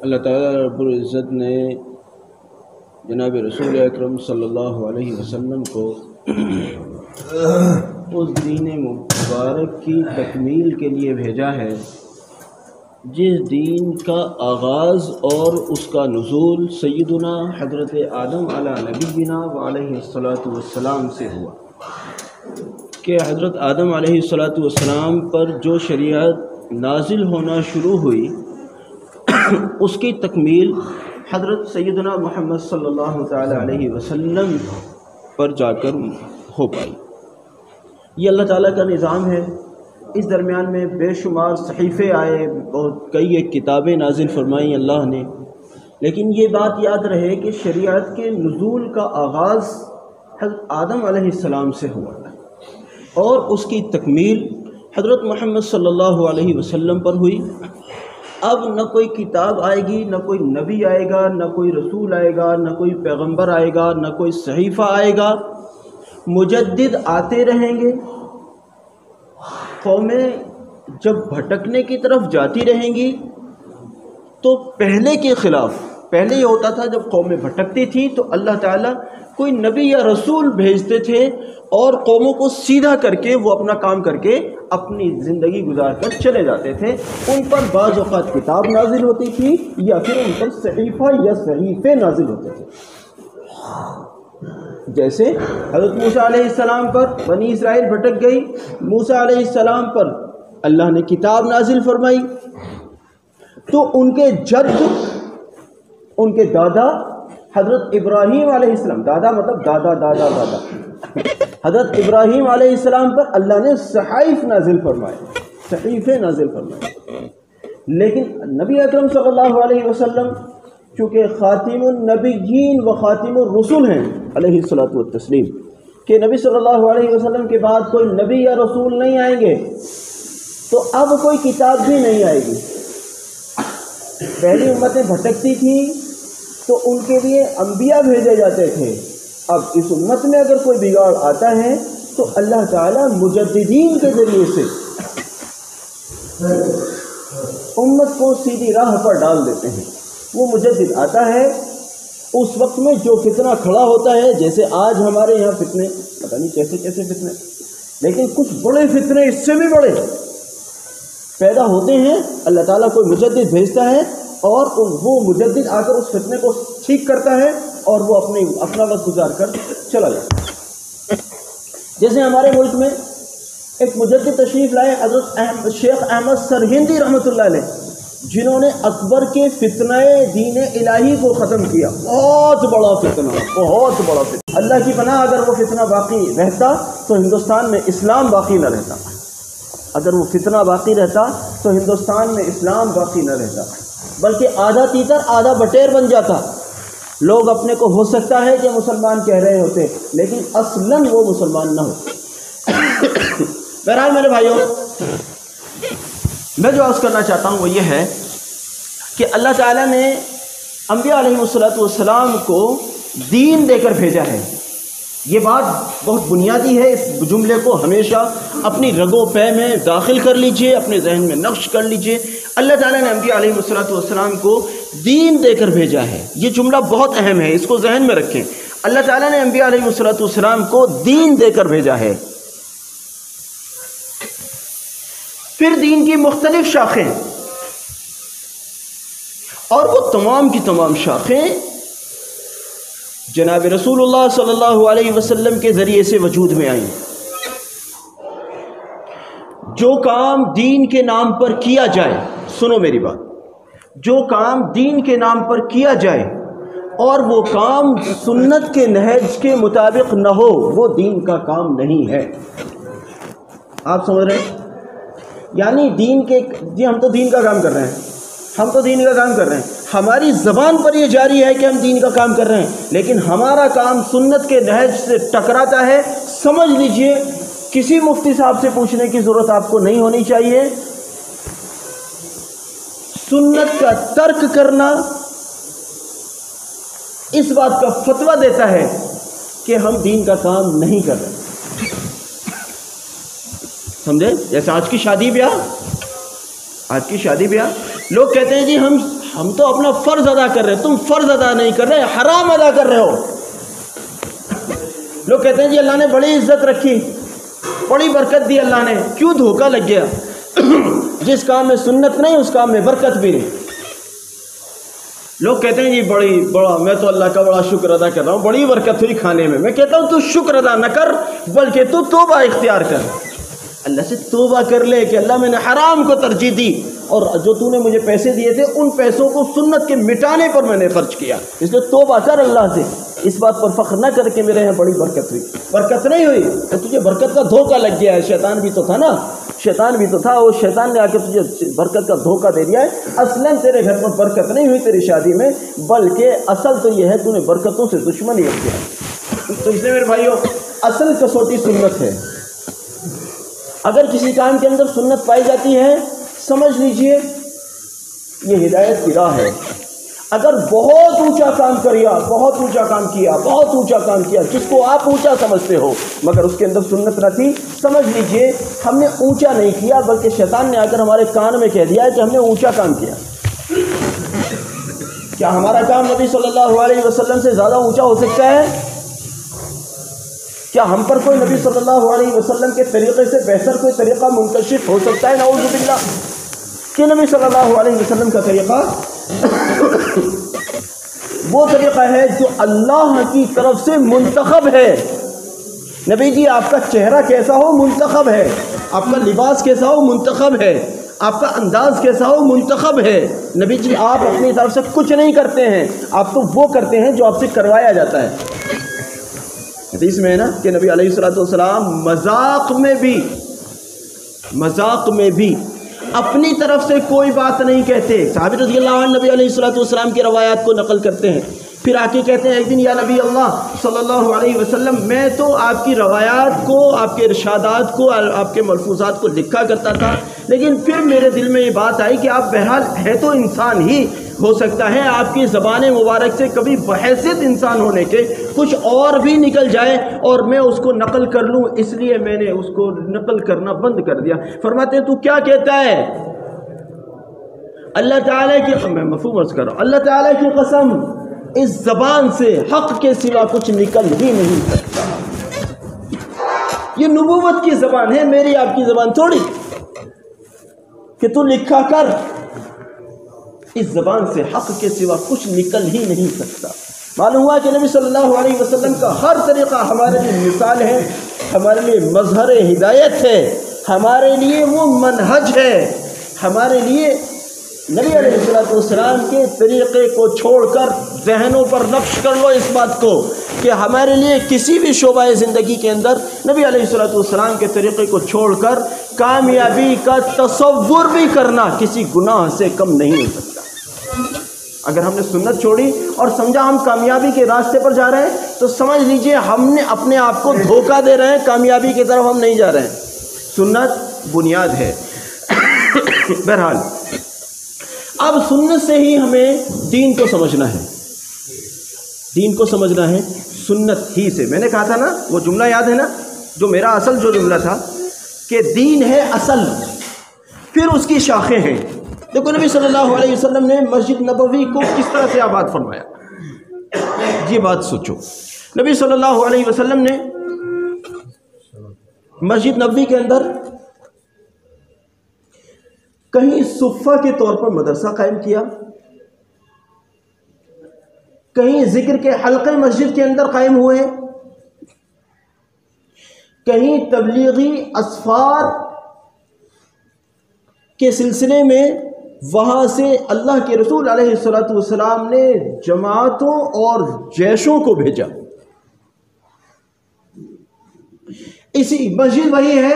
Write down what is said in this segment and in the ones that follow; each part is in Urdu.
اللہ تعالیٰ رب العزت نے جناب رسول اکرم صلی اللہ علیہ وسلم کو اس دین مبارک کی تکمیل کے لیے بھیجا ہے جس دین کا آغاز اور اس کا نزول سیدنا حضرت آدم علی نبینا وعلیہ الصلاۃ والسلام سے ہوا کہ حضرت آدم علیہ الصلاۃ والسلام پر جو شریعت نازل ہونا شروع ہوئی اس کی تکمیل حضرت سیدنا محمد صلی اللہ تعالی علیہ وسلم پر جا کر ہو پائی۔ یہ اللہ تعالیٰ کا نظام ہے۔ اس درمیان میں بے شمار صحیفے آئے، بہت کئی ایک کتابیں نازل فرمائیں اللہ نے، لیکن یہ بات یاد رہے کہ شریعت کے نزول کا آغاز حضرت آدم علیہ السلام سے ہوا اور اس کی تکمیل حضرت محمد صلی اللہ علیہ وسلم پر ہوئی۔ اب نہ کوئی کتاب آئے گی، نہ کوئی نبی آئے گا، نہ کوئی رسول آئے گا، نہ کوئی پیغمبر آئے گا، نہ کوئی صحیفہ آئے گا، مجدد آتے رہیں گے۔ قومیں جب بھٹکنے کی طرف جاتی رہیں گی تو پہلے کے خلاف، پہلے یہ ہوتا تھا جب قومیں بھٹکتی تھیں تو اللہ تعالیٰ کوئی نبی یا رسول بھیجتے تھے اور قوموں کو سیدھا کر کے وہ اپنا کام کر کے اپنی زندگی گزار کر چلے جاتے تھے۔ ان پر بعض اوقات کتاب نازل ہوتی تھی یا پھر ان پر صحیفہ یا صحیفے نازل ہوتے تھے۔ جیسے حضرت موسیٰ علیہ السلام پر بنی اسرائیل بھٹک گئی، موسیٰ علیہ السلام پر اللہ نے کتاب نازل فرمائی، تو ان کے جد، ان کے دادا حضرت ابراہیم علیہ السلام، دادا مطلب دادا دادا دادا، حضرت ابراہیم علیہ السلام پر اللہ نے صحائف نازل فرمائے، صحیفے نازل فرمائے۔ لیکن نبی اکرم صلی اللہ علیہ وسلم چونکہ خاتم النبیین و خاتم الرسول ہیں علیہ الصلاۃ والتسلیم، کہ نبی صلی اللہ علیہ وسلم کے بعد کوئی نبی یا رسول نہیں آئیں گے، تو اب کوئی کتاب بھی نہیں آئے گی۔ پہلی امتیں بھٹکتی تھیں تو ان کے لیے انبیاء بھیجے جاتے تھے۔ اب اس امت میں اگر کوئی بگاڑ آتا ہے تو اللہ تعالیٰ مجددین کے ذریعے سے امت کو سیدھی راہ پر ڈال دیتے ہیں۔ وہ مجدد آتا ہے، اس وقت میں جو فتنہ کھڑا ہوتا ہے، جیسے آج ہمارے یہاں فتنے، پتہ نہیں کیسے کیسے فتنے، لیکن کچھ بڑے فتنے اس سے بھی بڑے پیدا ہوتے ہیں، اللہ تعالیٰ کوئی مجدد بھیجتا ہے اور وہ مجدد آ کر اس فتنے کو ٹھیک کرتا ہے اور وہ اپنا وقت گزار کر چلا جاتا ہے۔ جیسے ہمارے ملک میں ایک مجدد تشریف لائے حضرت شیخ احمد سرہندی رحمۃ اللہ علیہ، جنہوں نے اکبر کے فتنہ دین الہی کو ختم کیا۔ بہت بڑا فتنہ، بہت بڑا فتنہ۔ اللہ کی پناہ، اگر وہ فتنہ باقی رہتا تو ہندوستان میں اسلام باقی نہ رہتا۔ اگر وہ فتنہ باقی رہتا تو ہندوستان میں اسلام باقی نہ رہتا، بلکہ آدھا تیتر آدھا بٹیر بن جاتا۔ لوگ اپنے کو ہو سکتا ہے کہ مسلمان کہہ رہے ہوتے، لیکن اصلاً وہ مسلمان نہ ہوتے۔ بہرحال میرے بھائیوں، میں جو عرض کرنا چاہتا ہوں وہ یہ ہے کہ اللہ تعالیٰ نے انبیاء علیہ الصلاۃ والسلام کو دین دے کر بھیجا ہے۔ یہ بات بہت بنیادی ہے، اس جملے کو ہمیشہ اپنی رگ و پے میں داخل کر لیجئے، اپنے ذہن میں نقش کر لیجئے۔ اللہ تعالیٰ نے انبیاء علیہ الصلاۃ والسلام کو دین دے کر بھیجا ہے۔ یہ جملہ بہت اہم ہے، اس کو ذہن میں رکھیں۔ اللہ تعالیٰ نے انبیاء علیہ الصلاۃ والسلام کو دین دے کر بھیجا ہے۔ پھر دین کی مختلف شاخیں، اور وہ تمام کی تمام شاخیں جناب رسول اللہ صلی اللہ علیہ وسلم کے ذریعے سے وجود میں آئیں۔ جو کام دین کے نام پر کیا جائے، سنو میری بات، جو کام دین کے نام پر کیا جائے اور وہ کام سنت کے نہج کے مطابق نہ ہو، وہ دین کا کام نہیں ہے۔ آپ سمجھ رہے ہیں؟ یعنی دین کے، جی ہم تو دین کا کام کر رہے ہیں، ہم تو دین کا کام کر رہے ہیں، ہماری زبان پر یہ جاری ہے کہ ہم دین کا کام کر رہے ہیں، لیکن ہمارا کام سنت کے نہج سے ٹکراتا ہے، سمجھ لیجئے کسی مفتی صاحب سے پوچھنے کی ضرورت آپ کو نہیں ہونی چاہیے۔ سنت کا ترک کرنا اس بات کا فتویٰ دیتا ہے کہ ہم دین کا کام نہیں کر رہے۔ سمجھے؟ جیسے آج کی شادی بیاہ لوگ کہتے ہیں جی ہم تو اپنا فرض ادا کر رہے ہیں، تم فرض ادا نہیں کر رہے، حرام ادا کر رہے ہو۔ لوگ کہتے ہیں جی اللہ نے بڑی عزت رکھی، بڑی برکت دی اللہ نے، کیوں دھوکہ لگ گیا؟ جس کام میں سنت نہیں اس کام میں برکت بھی نہیں۔ لوگ کہتے ہیں جی بڑا میں تو اللہ کا بڑا شکر ادا کر رہا ہوں، بڑی برکت ہوئی کھانے میں۔ میں کہتا ہوں تو شکر ادا نہ کر، بلکہ تو توبہ اختیار کر، اللہ سے توبہ کر لے کہ اللہ میں نے حرام کو ترجیح دی، اور جو تو نے مجھے پیسے دیے تھے ان پیسوں کو سنت کے مٹانے پر میں نے خرچ کیا، اس لیے توبہ کر اللہ سے۔ اس بات پر فخر نہ کر کے میرے یہاں بڑی برکت ہوئی، برکت نہیں ہوئی تو تجھے برکت کا دھوکہ لگ گیا ہے۔ شیطان بھی تو تھا نا، شیطان بھی تو تھا، وہ شیطان نے آ کے تجھے برکت کا دھوکہ دے دیا ہے۔ اصلاً تیرے گھر پر برکت نہیں ہوئی تیری شادی میں، بلکہ اصل تو یہ ہے تو نے برکتوں سے دشمنی اختیار۔ تو اس لیے میرے بھائیوں اصل کسوٹی سنت ہے۔ اگر کسی کام کے اندر سنت پائی جاتی ہے سمجھ لیجئے یہ ہدایت کی راہ ہے۔ اگر بہت اونچا کام کیا، بہت اونچا کام کیا، بہت اونچا کام کیا، جس کو آپ اونچا سمجھتے ہو، مگر اس کے اندر سنت نہ تھی، سمجھ لیجئے ہم نے اونچا نہیں کیا، بلکہ شیطان نے آ کر ہمارے کان میں کہہ دیا ہے کہ ہم نے اونچا کام کیا۔ کیا ہمارا کام نبی صلی اللہ علیہ وسلم سے زیادہ اونچا ہو سکتا ہے؟ کیا ہم پر کوئی نبی صلی اللہ علیہ وسلم کے طریقے سے بہتر کوئی طریقہ منکشف ہو سکتا ہے؟ نعوذ باللہ۔ کہ نبی صلی اللہ علیہ وسلم کا طریقہ وہ طریقہ ہے جو اللہ کی طرف سے منتخب ہے۔ نبی جی آپ کا چہرہ کیسا ہو منتخب ہے، آپ کا لباس کیسا ہو منتخب ہے، آپ کا انداز کیسا ہو منتخب ہے۔ نبی جی آپ اپنی طرف سے کچھ نہیں کرتے ہیں، آپ تو وہ کرتے ہیں جو آپ سے کروایا جاتا ہے۔ حدیث میں ہے نا کہ نبی علیہ الصلوۃ والسلام مذاق میں بھی اپنی طرف سے کوئی بات نہیں کہتے۔ صحابی رضی اللہ عنہ نبی علیہ الصلوۃ والسلام کی روایات کو نقل کرتے ہیں، پھر آ کے کہتے ہیں ایک دن یا نبی اللہ صلی اللہ علیہ وسلم میں تو آپ کی روایات کو، آپ کے ارشادات کو، آپ کے ملفوظات کو لکھا کرتا تھا، لیکن پھر میرے دل میں یہ بات آئی کہ آپ بہرحال ہے تو انسان ہی، ہو سکتا ہے آپ کی زبان مبارک سے کبھی بحیثیت انسان ہونے کے کچھ اور بھی نکل جائے اور میں اس کو نقل کر لوں، اس لیے میں نے اس کو نقل کرنا بند کر دیا۔ فرماتے ہیں تو کیا کہتا ہے؟ اللہ تعالیٰ کی، میں مفہوم عرض کر رہا ہوں، اللہ تعالیٰ کی قسم اس زبان سے حق کے سوا کچھ نکل ہی نہیں سکتا۔ یہ نبوت کی زبان ہے، میری آپ کی زبان تھوڑی کہ تو لکھا کر، اس زبان سے حق کے سوا کچھ نکل ہی نہیں سکتا۔ معلوم ہوا کہ نبی صلی اللہ علیہ وسلم کا ہر طریقہ ہمارے لیے مثال ہے، ہمارے لیے مظہر ہدایت ہے، ہمارے لیے وہ منہج ہے۔ ہمارے لیے نبی علیہ السلام کے طریقے کو چھوڑ کر ذہنوں پر نقش کر لو اس بات کو کہ ہمارے لیے کسی بھی شعبہ زندگی کے اندر نبی علیہ السلام کے طریقے کو چھوڑ کر کامیابی کا تصور بھی کرنا کسی گناہ سے کم نہیں ہو سکتا۔ اگر ہم نے سنت چھوڑی اور سمجھا ہم کامیابی کے راستے پر جا رہے ہیں تو سمجھ لیجئے ہم نے اپنے آپ کو دھوکہ دے رہے ہیں، کامیابی کی طرف ہم نہیں جا رہے ہیں۔ سنت بنیاد ہے۔ بہرحال اب سنت سے ہی ہمیں دین کو سمجھنا ہے، دین کو سمجھنا ہے سنت ہی سے۔ میں نے کہا تھا نا وہ جملہ یاد ہے نا جو میرا اصل جو جملہ تھا کہ دین ہے اصل، پھر اس کی شاخیں ہیں۔ دیکھو نبی صلی اللہ علیہ وسلم نے مسجد نبوی کو کس طرح سے آباد فرمایا، یہ بات سوچو۔ نبی صلی اللہ علیہ وسلم نے مسجد نبوی کے اندر کہیں صفہ کے طور پر مدرسہ قائم کیا، کہیں ذکر کے حلقے مسجد کے اندر قائم ہوئے، کہیں تبلیغی اسفار کے سلسلے میں وہاں سے اللہ کے رسول علیہ السلام نے جماعتوں اور جیشوں کو بھیجا۔ اسی مسجد وہی ہے،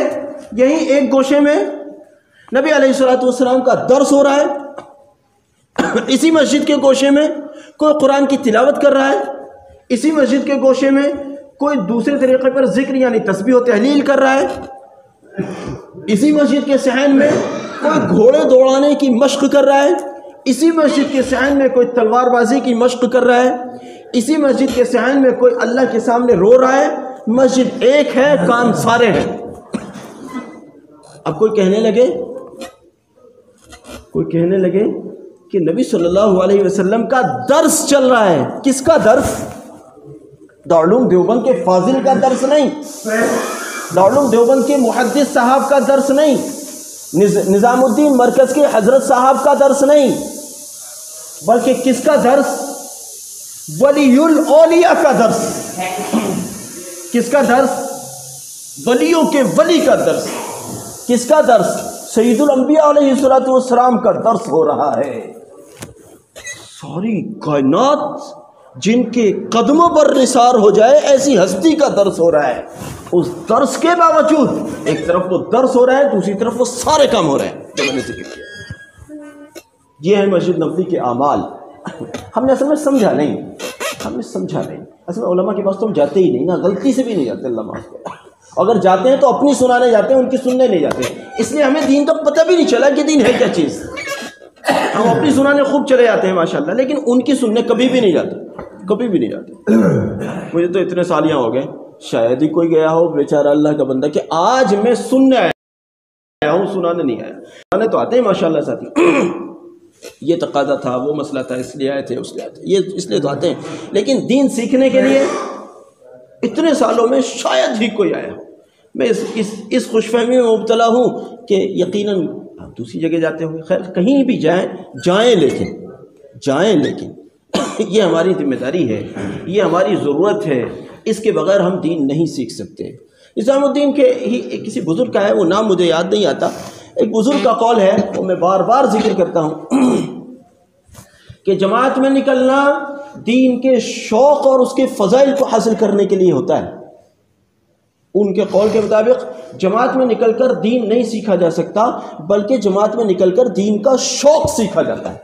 یہی ایک گوشے میں نبی علیہ السلام کا درس ہو رہا ہے، اسی مسجد کے گوشے میں کوئی قرآن کی تلاوت کر رہا ہے، اسی مسجد کے گوشے میں کوئی دوسرے طریقے پر ذکر یعنی تسبیح و تحلیل کر رہا ہے، اسی مسجد کے صحن میں کوئی گھوڑے دوڑانے کی مشق کر رہا ہے، اسی مسجد کے صحن میں کوئی تلوار بازی کی مشق کر رہا ہے، اسی مسجد کے صحن میں کوئی اللہ کے سامنے رو رہا ہے۔ مسجد ایک ہے، کام سارے ہیں۔ اب کوئی کہنے لگے کہ نبی صلی اللہ علیہ وسلم کا درس چل رہا ہے. کس کا درس؟ دارالعلوم دیوبند کے فاضل کا درس نہیں، دارالعلوم دیوبند کے محدث صاحب کا درس نہیں، نظام الدین مرکز کے حضرت صاحب کا درس نہیں، بلکہ کس کا درس؟ ولی الاولیاء کا درس. کس کا درس؟ ولیوں کے ولی کا درس. کس کا درس؟ سید الانبیاء علیہ السلام کا درس ہو رہا ہے. ساری کائنات جن کے قدموں پر نثار ہو جائے ایسی ہستی کا درس ہو رہا ہے. اس درس کے باوجود ایک طرف وہ درس ہو رہا ہے، دوسری طرف وہ سارے کام ہو رہے ہیں جو میں نے ذکر کیا. یہ ہے مسجد نبوی کے اعمال. ہم نے اصل میں سمجھا نہیں، اصل میں علماء کے پاس تو ہم جاتے ہی نہیں نا، غلطی سے بھی نہیں جاتے، اللہ معاف کرے. اگر جاتے ہیں تو اپنی سنانے جاتے ہیں، ان کی سننے نہیں جاتے. اس لیے ہمیں دین کا پتہ بھی نہیں چلا کہ دین ہے کیا چیز. ہم اپنی سنانے خوب چلے جاتے ہیں ماشاءاللہ، لیکن ان کی سننے کبھی بھی نہیں جاتے. مجھے تو اتنے سال یہاں ہو گئے، شاید ہی کوئی گیا ہو بیچارہ اللہ کا بندہ کہ آج میں سننے آیا ہوں، سنانے نہیں آیا. سنانے تو آتے ہیں ماشاءاللہ ساتھی. یہ تقاضا تھا، وہ مسئلہ تھا، اس لیے آئے تھے، اس لیے آئے تھے، یہ اس لیے تو آتے ہیں. لیکن دین سیکھنے کے لیے اتنے سالوں میں شاید ہی کوئی آیا ہو. میں اس خوش فہمی میں مبتلا ہوں کہ یقیناً آپ دوسری جگہ جاتے ہوئے، خیر کہیں بھی جائیں لیکن یہ ہماری ذمہ داری ہے، یہ ہماری ضرورت ہے. اس کے بغیر ہم دین نہیں سیکھ سکتے. نظام الدین کے ہی کسی بزرگ کا ہے، وہ نام مجھے یاد نہیں آتا، ایک بزرگ کا قول ہے، وہ میں بار بار ذکر کرتا ہوں کہ جماعت میں نکلنا دین کے شوق اور اس کے فضائل کو حاصل کرنے کے لیے ہوتا ہے. ان کے قول کے مطابق جماعت میں نکل کر دین نہیں سیکھا جا سکتا، بلکہ جماعت میں نکل کر دین کا شوق سیکھا جاتا ہے.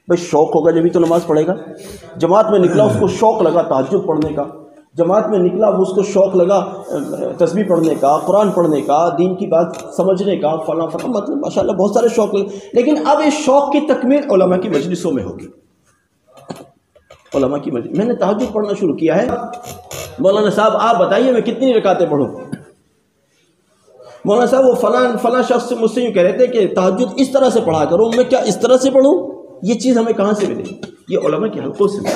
بھائی شوق ہوگا جبھی تو نماز پڑھے گا. جماعت میں نکلا، اس کو شوق لگا تہجد پڑھنے کا، جماعت میں نکلا وہ اس کو شوق لگا تسبیح پڑھنے کا، قرآن پڑھنے کا، دین کی بات سمجھنے کا، فلاں مطلب ماشاءاللہ بہت سارے شوق لگے. لیکن اب اس شوق کی تکمیل علماء کی مجلسوں میں ہوگی. علماء کی مجلس، میں نے تہجد پڑھنا شروع کیا ہے، مولانا صاحب آپ بتائیے میں کتنی رکعتیں پڑھوں. مولانا صاحب وہ فلاں شخص سے مجھ سے یوں کہہ رہے تھے کہ تہجد اس طرح سے پڑھا کرو. میں کیا اس طرح سے پڑھوں؟ یہ چیز ہمیں کہاں سے ملے؟ یہ علماء کے حلقوں سے ملے.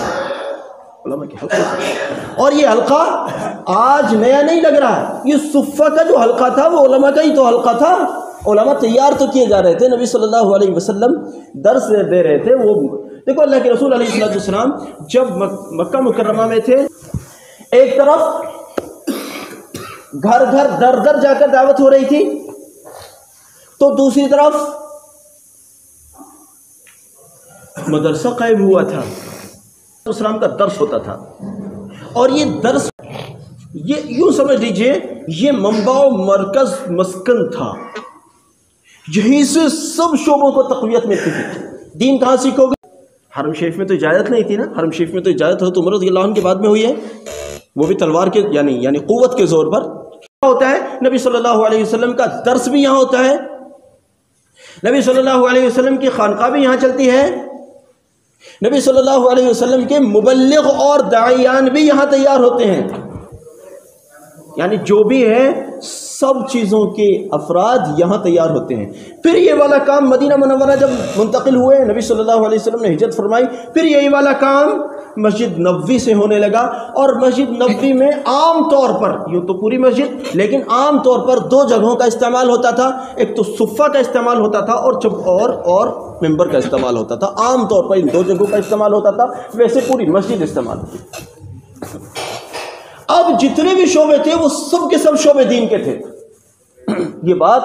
اور یہ حلقہ آج نیا نہیں لگ رہا ہے. یہ صفہ کا جو حلقہ تھا وہ علماء کا ہی تو حلقہ تھا. علماء تیار تو کیے جا رہے تھے، نبی صلی اللہ علیہ وسلم درس دے رہے تھے. وہ دیکھو اللہ کے رسول علیہ السلام جب مکہ مکرمہ میں تھے، ایک طرف گھر در جا کر دعوت ہو رہی تھی، تو دوسری طرف مدرسہ قائم ہوا تھا، اسلام کا درس ہوتا تھا. اور یہ درس یہ یوں سمجھ لیجئے یہ منبع و مرکز مسکن تھا. یہیں سے سب شعبوں کو تقویت ملتی تھی. دین کہاں سیکھو گے؟ حرم شریف میں تو اجازت نہیں تھی نا. حرم شریف میں تو اجازت حضرت عمر رضی اللہ عنہ کے بعد میں ہوئی ہے، وہ بھی تلوار کے یعنی قوت کے زور پر. ہوتا ہے نبی صلی اللہ علیہ وسلم کا درس بھی یہاں ہوتا ہے، نبی صلی اللہ علیہ وسلم کی خانقاہ بھی یہاں چلتی ہے، نبی صلی اللہ علیہ وسلم کے مبلغ اور داعیان بھی یہاں تیار ہوتے ہیں. یعنی جو بھی ہے سب چیزوں کے افراد یہاں تیار ہوتے ہیں. پھر یہ والا کام مدینہ منورہ جب منتقل ہوئے، نبی صلی اللہ علیہ وسلم نے ہجرت فرمائی، پھر یہی والا کام مسجد نبوی سے ہونے لگا. اور مسجد نبوی میں عام طور پر، یوں تو پوری مسجد، لیکن عام طور پر دو جگہوں کا استعمال ہوتا تھا. ایک تو صفہ کا استعمال ہوتا تھا اور ممبر کا استعمال ہوتا تھا. عام طور پر ان دو جگہوں کا استعمال ہوتا تھا، ویسے پوری مسجد استعمال ہوتی. اب جتنے بھی شعبے تھے وہ سب کے سب شعبے دین کے تھے. یہ بات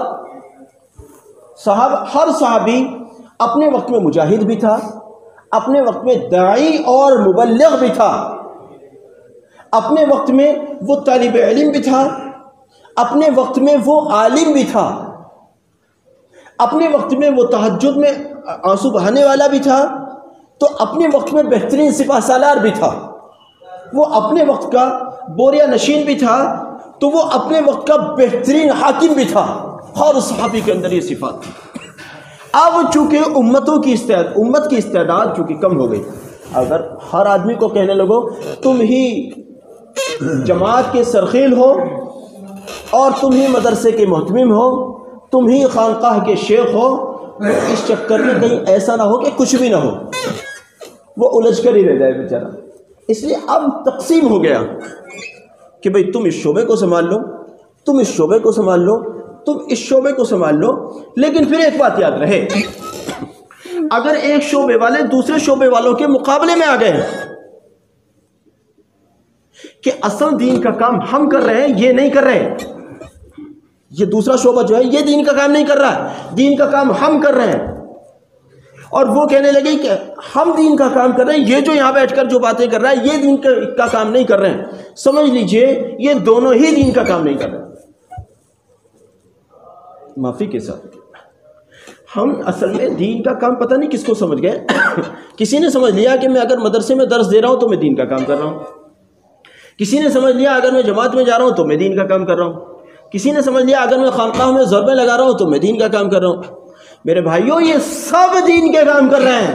ہر صحابی اپنے وقت میں مجاہد بھی تھا، اپنے وقت میں داعی اور مبلغ بھی تھا، اپنے وقت میں وہ طالب علم بھی تھا، اپنے وقت میں وہ عالم بھی تھا، اپنے وقت میں وہ تہجد میں آنسو بہانے والا بھی تھا، تو اپنے وقت میں بہترین سپاہ سالار بھی تھا. وہ اپنے وقت کا بوریا نشین بھی تھا، تو وہ اپنے وقت کا بہترین حاکم بھی تھا. ہر صحابی کے اندر یہ صفات تھی. اب چونکہ امت کی استعداد چونکہ کم ہو گئی، اگر ہر آدمی کو کہنے لگو تم ہی جماعت کے سرخیل ہو اور تم ہی مدرسے کے محتمم ہو، تم ہی خانقاہ کے شیخ ہو، اس چکر میں کہیں ایسا نہ ہو کہ کچھ بھی نہ ہو، وہ الجھ کر ہی رہ جائے بیچارہ۔ اس لیے اب تقسیم ہو گیا کہ بھئی تم اس شعبے کو سنبھال لو، تم اس شعبے کو سنبھال لو، تم اس شعبے کو سنبھال لو۔ لیکن پھر ایک بات یاد رہے، اگر ایک شعبے والے دوسرے شعبے والوں کے مقابلے میں آ گئے کہ اصل دین کا کام ہم کر رہے ہیں، یہ نہیں کر رہے، یہ دوسرا شعبہ جو ہے یہ دین کا کام نہیں کر رہا ہے، دین کا کام ہم کر رہے ہیں، اور وہ کہنے لگے کہ ہم دین کا کام کر رہے ہیں، یہ جو یہاں بیٹھ کر جو باتیں کر رہا ہے یہ دین کا کام نہیں کر رہے ہیں، سمجھ لیجئے یہ دونوں ہی دین کا کام نہیں کر رہے ہیں۔ معافی کے ساتھ ہم اصل میں دین کا کام پتہ نہیں کس کو سمجھ گئے۔ کسی نے سمجھ لیا کہ میں اگر مدرسے میں درس دے رہا ہوں تو میں دین کا کام کر رہا ہوں، کسی نے سمجھ لیا اگر میں جماعت میں جا رہا ہوں تو میں دین کا کام کر رہا ہوں، کسی نے سمجھ لیا اگر میں خانقاہ میں ضربیں لگا رہا ہوں تو میں دین کا کام کر رہا ہوں۔ میرے بھائیوں یہ سب دین کے کام کر رہے ہیں،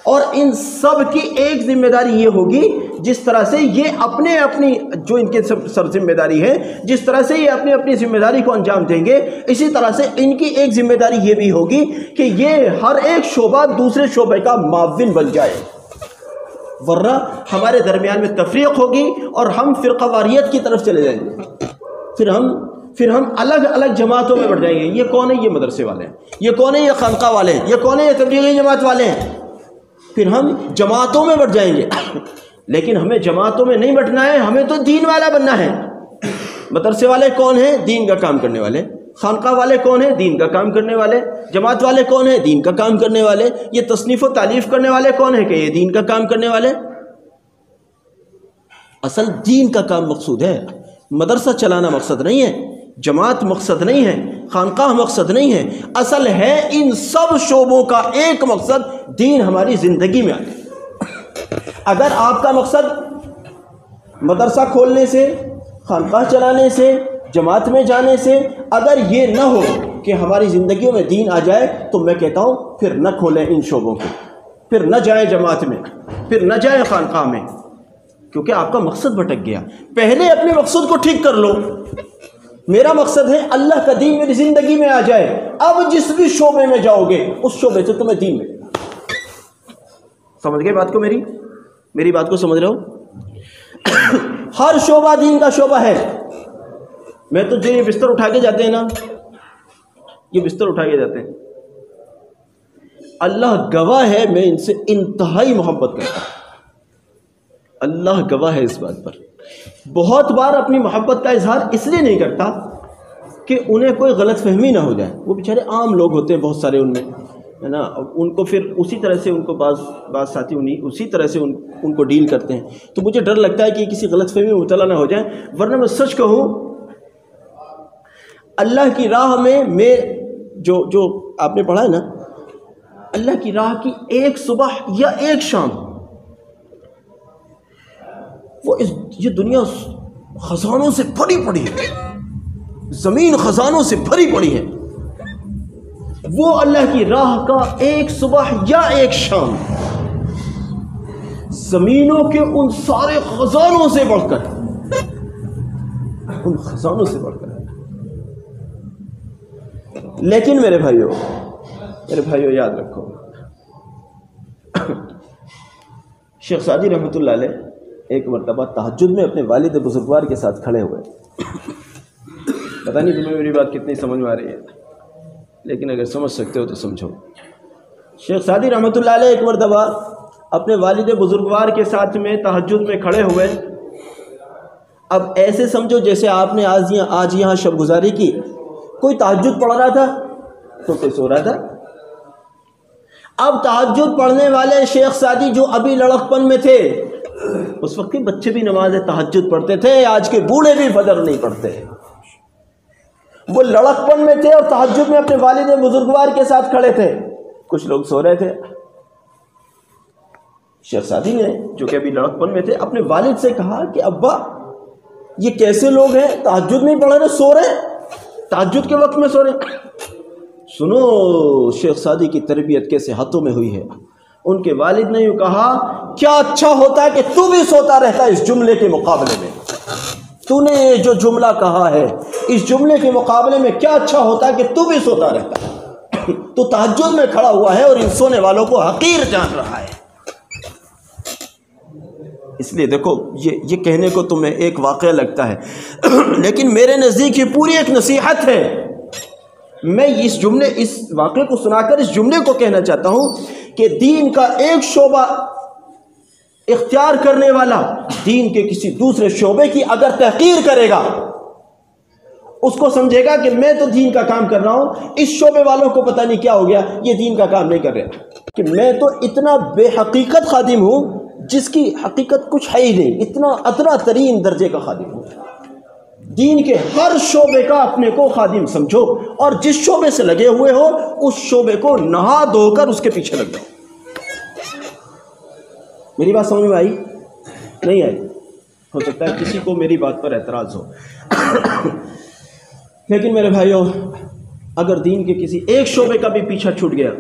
اور ان سب کی ایک ذمہ داری یہ ہوگی، جس طرح سے یہ اپنی جو ان کے سب ذمہ داری ہے، جس طرح سے یہ اپنی ذمہ داری کو انجام دیں گے، اسی طرح سے ان کی ایک ذمہ داری یہ بھی ہوگی کہ یہ ہر ایک شعبہ دوسرے شعبے کا معاون بن جائے، ورنہ ہمارے درمیان میں تفریق ہوگی اور ہم فرقہ واریت کی طرف چلے جائیں گے، پھر ہم الگ الگ جماعتوں میں بڑھ جائیں گے۔ یہ کون ہے؟ یہ مدرسے والے ہیں، یہ کون ہے؟ یہ خانقاہ والے ہیں، یہ کون ہے؟ یہ تبلیغی جماعت والے ہیں، پھر ہم جماعتوں میں بڑھ جائیں گے۔ لیکن ہمیں جماعتوں میں نہیں بٹنا ہے، ہمیں تو دین والا بننا ہے۔ مدرسے والے کون ہیں؟ دین کا کام کرنے والے۔ خانقاہ والے کون ہیں؟ دین کا کام کرنے والے۔ جماعت والے کون ہیں؟ دین کا کام کرنے والے۔ یہ تصنیف و تالیف کرنے والے کون ہیں کہ یہ دین کا کام کرنے والے؟ اصل دین کا کام مقصود ہے، مدرسہ چلانا مقصد نہیں ہے، جماعت مقصد نہیں ہے، خانقاہ مقصد نہیں ہے، اصل ہے ان سب شعبوں کا ایک مقصد، دین ہماری زندگی میں آئے۔ اگر آپ کا مقصد مدرسہ کھولنے سے، خانقاہ چلانے سے، جماعت میں جانے سے اگر یہ نہ ہو کہ ہماری زندگیوں میں دین آ جائے، تو میں کہتا ہوں پھر نہ کھولیں ان شعبوں کو، پھر نہ جائیں جماعت میں، پھر نہ جائیں خانقاہ میں، کیونکہ آپ کا مقصد بھٹک گیا۔ پہلے اپنے مقصد کو ٹھیک کر لو۔ میرا مقصد ہے اللہ کا دین میری زندگی میں آ جائے، اب جس بھی شعبے میں جاؤ گے اس شعبے سے تمہیں دین ملے۔ سمجھ گئے بات کو؟ میری بات کو سمجھ رہے ہو؟ ہر شعبہ دین کا شعبہ ہے۔ میں تو جو یہ بستر اٹھا کے جاتے ہیں نا، یہ بستر اٹھا کے جاتے ہیں، اللہ گواہ ہے میں ان سے انتہائی محبت کرتا ہوں، اللہ گواہ ہے اس بات پر۔ بہت بار اپنی محبت کا اظہار اس لیے نہیں کرتا کہ انہیں کوئی غلط فہمی نہ ہو جائے، وہ بیچارے عام لوگ ہوتے ہیں بہت سارے ان میں، ہے نا، ان کو پھر اسی طرح سے ان کو بعض ساتھی اسی طرح سے ان کو ڈیل کرتے ہیں، تو مجھے ڈر لگتا ہے کہ کسی غلط فہمی میں مبتلا نہ ہو جائیں۔ ورنہ میں سچ کہوں، اللہ کی راہ میں جو آپ نے پڑھا ہے نا، اللہ کی راہ کی ایک صبح یا ایک شام، یہ دنیا خزانوں سے بھری پڑی ہے، زمین خزانوں سے بھری پڑی ہے، وہ اللہ کی راہ کا ایک صبح یا ایک شام زمینوں کے ان سارے خزانوں سے بڑھ کر، ان خزانوں سے بڑھ کر۔ لیکن میرے بھائیوں یاد رکھو، شیخ سعدی رحمۃ اللہ علیہ ایک مرتبہ تہجد میں اپنے والد بزرگوار کے ساتھ کھڑے ہوئے۔ پتہ نہیں تمہیں میری بات کتنی سمجھ میں آ رہی ہے، لیکن اگر سمجھ سکتے ہو تو سمجھو۔ شیخ سعدی رحمۃ اللہ علیہ ایک مرتبہ اپنے والد بزرگوار کے ساتھ میں تہجد میں کھڑے ہوئے۔ اب ایسے سمجھو جیسے آپ نے آج یہاں شب گزاری کی، کوئی تہجد پڑھ رہا تھا تو کوئی سو رہا تھا۔ اب تہجد پڑھنے والے شیخ سعدی جو ابھی لڑکپن میں تھے، اس وقت کے بچے بھی نماز تہجد پڑھتے تھے، آج کے بوڑھے بھی فجر نہیں پڑھتے، وہ لڑکپن میں تھے اور تہجد میں اپنے والد بزرگوار کے ساتھ کھڑے تھے، کچھ لوگ سو رہے تھے۔ شیخ سعدی نے جو کہ ابھی لڑکپن میں تھے اپنے والد سے کہا کہ ابا یہ کیسے لوگ ہیں، تہجد نہیں پڑھ رہے، سو رہے، تہجد کے وقت میں سو رہے۔ سنو شیخ سعدی کی تربیت کیسے ہاتھوں میں ہوئی ہے۔ ان کے والد نے یوں کہا، کیا اچھا ہوتا ہے کہ تو بھی سوتا رہتا اس جملے کے مقابلے میں، تو نے جو جملہ کہا ہے اس جملے کے مقابلے میں کیا اچھا ہوتا کہ تو بھی سوتا رہتا. تو تہجد میں کھڑا ہوا ہے اور ان سونے والوں کو حقیر جان رہا ہے. اس لیے دیکھو یہ کہنے کو تمہیں ایک واقعہ لگتا ہے لیکن میرے نزدیک یہ پوری ایک نصیحت ہے. میں اس واقعے کو سنا کر اس جملے کو کہنا چاہتا ہوں کہ دین کا ایک شعبہ اختیار کرنے والا دین کے کسی دوسرے شعبے کی اگر تحقیر کرے گا، اس کو سمجھے گا کہ میں تو دین کا کام کر رہا ہوں، اس شعبے والوں کو پتہ نہیں کیا ہو گیا، یہ دین کا کام نہیں کر رہے، کہ میں تو اتنا بے حقیقت خادم ہوں جس کی حقیقت کچھ ہے ہی نہیں، اتنا ادنا ترین درجے کا خادم ہوں. دین کے ہر شعبے کا اپنے کو خادم سمجھو اور جس شعبے سے لگے ہوئے ہو اس شعبے کو نہا دھو کر اس کے پیچھے لگ جاؤ. میری بات سمجھ میں آئی؟ نہیں آئی؟ ہو سکتا ہے کسی کو میری بات پر اعتراض ہو لیکن میرے بھائیو، اگر دین کے کسی ایک شعبے کا بھی پیچھا چھوٹ گیا،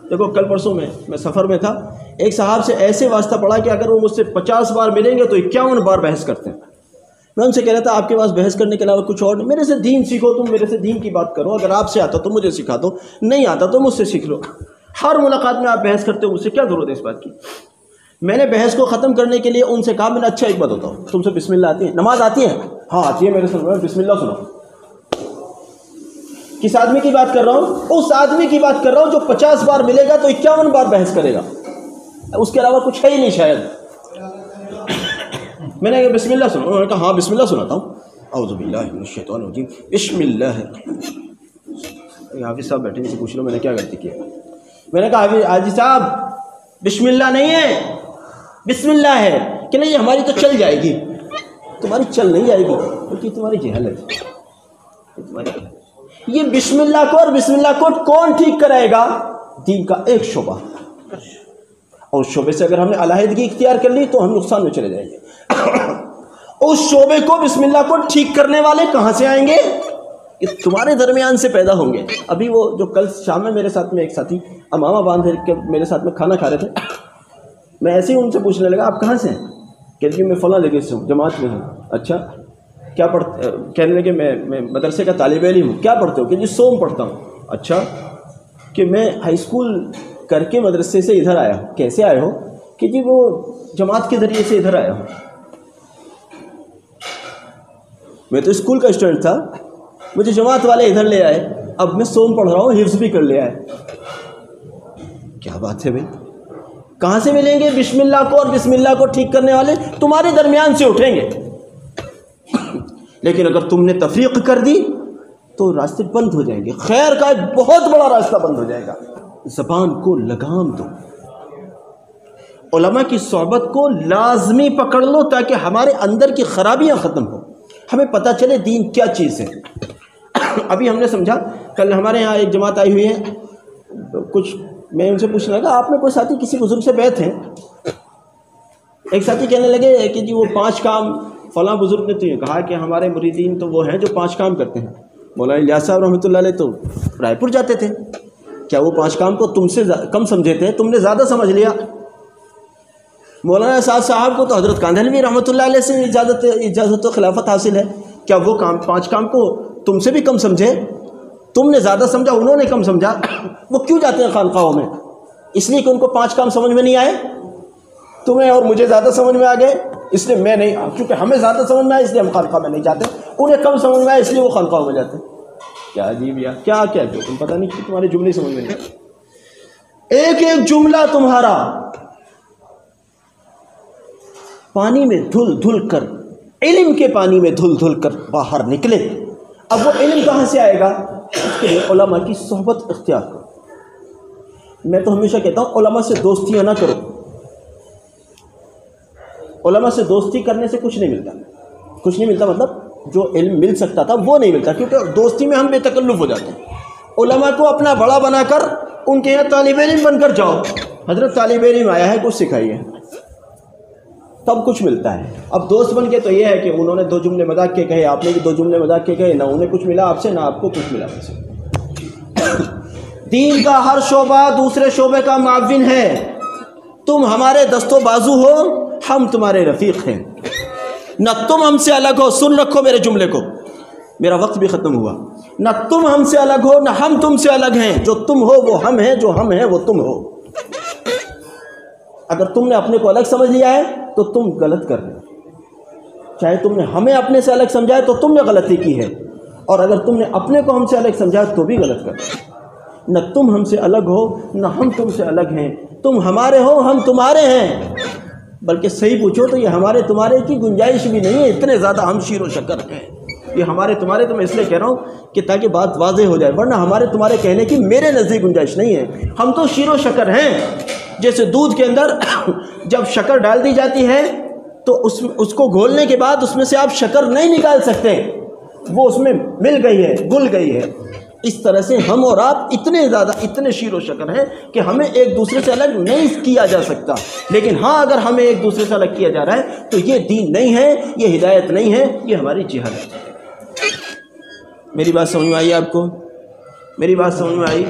دیکھو کل پرسوں میں سفر میں تھا، ایک صاحب سے ایسے واسطہ پڑا کہ اگر وہ مجھ سے 50 بار ملیں گے تو 51 بار بحث کرتے ہیں. میں ان سے کہہ رہا تھا آپ کے پاس بحث کرنے کے علاوہ کچھ اور نہیں، میرے سے دین سیکھو، تم میرے سے دین کی بات کرو، اگر آپ سے آتا تو مجھے سکھا دو، نہیں آتا تو مجھ سے سیکھ لو. ہر ملاقات میں آپ بحث کرتے ہو، مجھ سے کیا ضرورت ہے اس بات کی؟ میں نے بحث کو ختم کرنے کے لیے ان سے کہا، میں نے اچھا ایک بات ہوتا ہوں، تم سے بسم اللہ آتی ہے؟ نماز آتی ہے؟ ہاں آتی ہے میرے سے. بسم اللہ سنو. کس آدمی کی بات کر رہا ہوں؟ اس آدمی کی بات کر رہا ہوں جو 50 بار ملے گا تو 51 بار بحث کرے گا، اس کے علاوہ کچھ ہے ہی نہیں شاید. میں نے کہا بسم اللہ سنو، انہوں نے کہا ہاں بسم اللہ سناتا ہوں. اعوذ باللہ من الشیطان الرجیم، بسم اللہ. حافظ صاحب بیٹھے، ان سے پوچھ لو میں نے کیا غلطی کیا. میں نے کہا حاجی صاحب بسم اللہ نہیں ہے، بسم اللہ ہے. کہ نہیں ہماری تو چل جائے گی. تمہاری چل نہیں جائے گی کیونکہ تمہاری جہالت ہے. یہ بسم اللہ کو اور بسم اللہ کو کون ٹھیک کرائے گا؟ دین کا ایک شعبہ، اور اس شعبے سے اگر ہم نے علیحدگی اختیار کر لی تو ہم نقصان میں چلے جائیں گے. اس شعبے کو بسم اللہ کو ٹھیک کرنے والے کہاں سے آئیں گے؟ کہ تمہارے درمیان سے پیدا ہوں گے. ابھی وہ جو کل شام میں میرے ساتھ میں ایک ساتھی امامہ باندھ کے میرے ساتھ میں کھانا کھا رہے تھے، میں ایسے ہی ان سے پوچھنے لگا آپ کہاں سے ہیں؟ کہ میں فلاں جگہ سے ہوں، جماعت میں ہوں. اچھا کیا پڑھتے؟ کہنے لگے میں مدرسے کا طالب علم ہوں. کیا پڑھتے ہو؟ کہ جی سوم پڑھتا ہوں. اچھا کہ میں ہائی اسکول کر کے مدرسے سے ادھر آیا ہوں. کیسے آئے ہو؟ کہ جی وہ جماعت کے ذریعے سے ادھر آیا ہوں. میں تو اسکول کا اسٹوڈنٹ تھا، مجھے جماعت والے ادھر لے آئے، اب میں سوم پڑھ رہا ہوں، حفظ بھی کر لیا ہے. کیا بات ہے بھائی؟ کہاں سے ملیں گے بسم اللہ کو اور بسم اللہ کو ٹھیک کرنے والے؟ تمہارے درمیان سے اٹھیں گے. لیکن اگر تم نے تفریق کر دی تو راستے بند ہو جائیں گے، خیر کا ایک بہت بڑا راستہ بند ہو جائے گا. زبان کو لگام دو، علماء کی صحبت کو لازمی پکڑ لو تاکہ ہمارے اندر کی خرابیاں ختم ہو، ہمیں پتہ چلے دین کیا چیز ہے. ابھی ہم نے سمجھا، کل ہمارے ہاں ایک جماعت آئی ہوئی ہے، کچھ میں ان سے پوچھنے لگا آپ میں کوئی ساتھی کسی بزرگ سے بیعت ہیں؟ ایک ساتھی کہنے لگے کہ جی وہ 5 کام فلاں بزرگ نے تو یہ کہا کہ ہمارے مریدین تو وہ ہیں جو 5 کام کرتے ہیں. مولانا الیاس صاحب رحمۃ اللہ علیہ تو رائے پور جاتے تھے، کیا وہ 5 کام کو تم سے کم سمجھے تھے؟ تم نے زیادہ سمجھ لیا. مولانا سعد صاحب کو تو حضرت کاندھلوی رحمۃ اللہ علیہ سے اجازت و خلافت حاصل ہے، کیا وہ 5 کام کو تم سے بھی کم سمجھے؟ تم نے زیادہ سمجھا، انہوں نے کم سمجھا. وہ کیوں جاتے ہیں خانقاہوں میں؟ اس لیے کہ ان کو 5 کام سمجھ میں نہیں آئے. تمہیں اور مجھے زیادہ سمجھ میں آ گئے اس لیے میں نہیں، کیونکہ ہمیں زیادہ سمجھ میں آئے اس لیے ہم خانقاہ میں نہیں جاتے. انہیں کم سمجھ میں آئے اس لیے وہ خانقاہوں میں جاتے. کیا عجیب یار، کیا جو تم پتہ نہیں کہ تمہارے جملے سمجھ میں نہیں. ایک ایک جملہ تمہارا پانی میں دھل دھل کر، علم کے پانی میں دھل دھل کر باہر نکلے. اب وہ علم کہاں سے آئے گا؟ اس کے لیے علماء کی صحبت اختیار کرو. میں تو ہمیشہ کہتا ہوں علماء سے دوستیاں نہ کرو. علماء سے دوستی کرنے سے کچھ نہیں ملتا. کچھ نہیں ملتا مطلب جو علم مل سکتا تھا وہ نہیں ملتا، کیونکہ دوستی میں ہم بے تکلف ہو جاتے ہیں. علماء کو اپنا بڑا بنا کر ان کے یہاں طالب علم بن کر جاؤ. حضرت طالب علم آیا ہے، کچھ سکھائیے، تب کچھ ملتا ہے. اب دوست بن کے تو یہ ہے کہ انہوں نے 2 جملے مذاق کے کہے، آپ نے بھی 2 جملے مذاق کے کہے، نہ انہیں کچھ ملا آپ سے نہ آپ کو کچھ ملا مجھ سے. دین کا ہر شعبہ دوسرے شعبے کا معاون ہے. تم ہمارے دست و بازو ہو، ہم تمہارے رفیق ہیں. نہ تم ہم سے الگ ہو. سن رکھو میرے جملے کو، میرا وقت بھی ختم ہوا. نہ تم ہم سے الگ ہو نہ ہم تم سے الگ ہیں. جو تم ہو وہ ہم ہیں، جو ہم ہیں وہ تم ہو. اگر تم نے اپنے کو الگ سمجھ لیا ہے تو تم غلط کر رہے ہو. چاہے تم نے ہمیں اپنے سے الگ سمجھا ہے تو تم نے غلطی کی ہے، اور اگر تم نے اپنے کو ہم سے الگ سمجھا ہے تو بھی غلط کر رہے ہو. نہ تم ہم سے الگ ہو نہ ہم تم سے الگ ہیں. تم ہمارے ہو ہم تمہارے ہیں. بلکہ صحیح پوچھو تو یہ ہمارے تمہارے کی گنجائش بھی نہیں ہے، اتنے زیادہ ہم شیر و شکر ہیں. یہ ہمارے تمہارے تو میں اس لیے کہہ رہا ہوں کہ تاکہ بات واضح ہو جائے، ورنہ ہمارے تمہارے کہنے کی میرے نزدیک گنجائش نہیں ہے. ہم تو شیر و شکر ہیں. جیسے دودھ کے اندر جب شکر ڈال دی جاتی ہے تو اس کو گھولنے کے بعد اس میں سے آپ شکر نہیں نکال سکتے، وہ اس میں مل گئی ہے، گل گئی ہے. اس طرح سے ہم اور آپ اتنے زیادہ اتنے شیر و شکر ہیں کہ ہمیں ایک دوسرے سے الگ نہیں کیا جا سکتا. لیکن ہاں، اگر ہمیں ایک دوسرے سے الگ کیا جا رہا ہے تو یہ دین نہیں ہے، یہ ہدایت نہیں ہے، یہ ہماری جہالت ہے. میری بات سمجھ میں آئی آپ کو؟ میری بات سمجھ میں آئی؟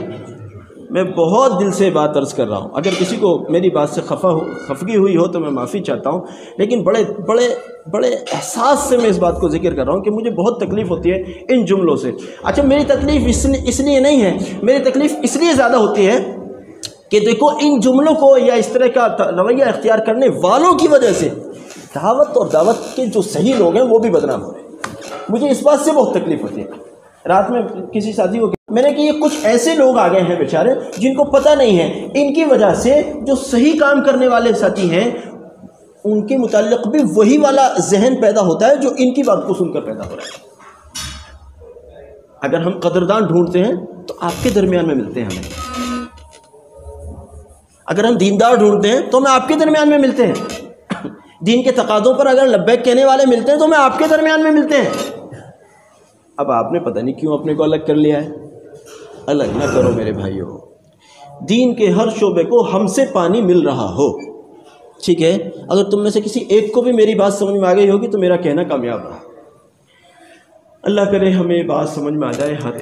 میں بہت دل سے بات عرض کر رہا ہوں. اگر کسی کو میری بات سے خفگی ہوئی ہو تو میں معافی چاہتا ہوں، لیکن بڑے احساس سے میں اس بات کو ذکر کر رہا ہوں کہ مجھے بہت تکلیف ہوتی ہے ان جملوں سے. اچھا، میری تکلیف اس لیے نہیں ہے، میری تکلیف اس لیے زیادہ ہوتی ہے کہ دیکھو ان جملوں کو یا اس طرح کا رویہ اختیار کرنے والوں کی وجہ سے دعوت کے جو صحیح لوگ ہیں وہ بھی بدنام ہو رہے ہیں. مجھے اس بات سے بہت تکلیف ہوتی ہے. رات میں کسی ساتھی کو میں نے کہ یہ کچھ ایسے لوگ آ گئے ہیں بیچارے جن کو پتہ نہیں ہے، ان کی وجہ سے جو صحیح کام کرنے والے ساتھی ہیں ان کے متعلق بھی وہی والا ذہن پیدا ہوتا ہے جو ان کی بات کو سن کر پیدا ہو رہا ہے. اگر ہم قدردان ڈھونڈتے ہیں تو آپ کے درمیان میں ملتے ہیں ہمیں. اگر ہم دیندار ڈھونڈتے ہیں تو ہمیں آپ کے درمیان میں ملتے ہیں. دین کے تقاضوں پر اگر لبیک کہنے والے ملتے ہیں تو ہمیں آپ کے درمیان میں ملتے ہیں. اب آپ نے پتہ نہیں کیوں اپنے کو الگ کر لیا ہے. الگ نہ کرو میرے بھائیو. دین کے ہر شعبے کو ہم سے پانی مل رہا ہو، ٹھیک ہے. اگر تم میں سے کسی ایک کو بھی میری بات سمجھ میں آ گئی ہوگی تو میرا کہنا کامیاب رہا. اللہ کرے ہمیں بات سمجھ میں آ جائے ہر